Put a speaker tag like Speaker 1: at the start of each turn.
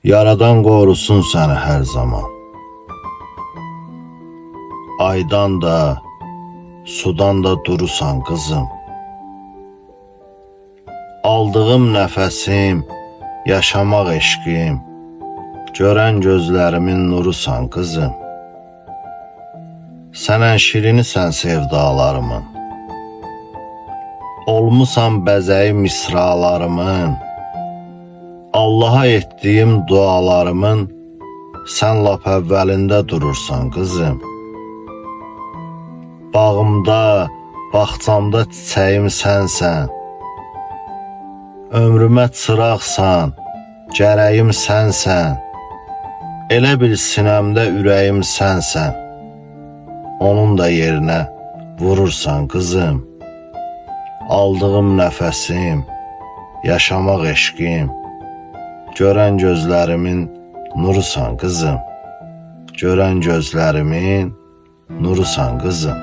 Speaker 1: Yaradan qorusun səni hər zaman. Aydan da, sudan da durusan qızım. Aldığım nəfəsim, yaşamaq eşqim, görən gözlərimin nurusan qızım. Sənən şirinisən sevdalarımın, olmusan bəzəyi misralarımın. Allaha etdiyim dualarımın sən lap əvvəlində durursan qızım. Bağımda, bağçamda çiçəyim sənsən, ömrümə çıraqsan, gərəyim sənsən. Elə bil sinəmdə ürəyim sənsən, onun da yerinə vurursan qızım. Aldığım nəfəsim, yaşamaq eşqim, görən gözlərimin nurusan qızım. Görən gözlərimin nurusan qızım.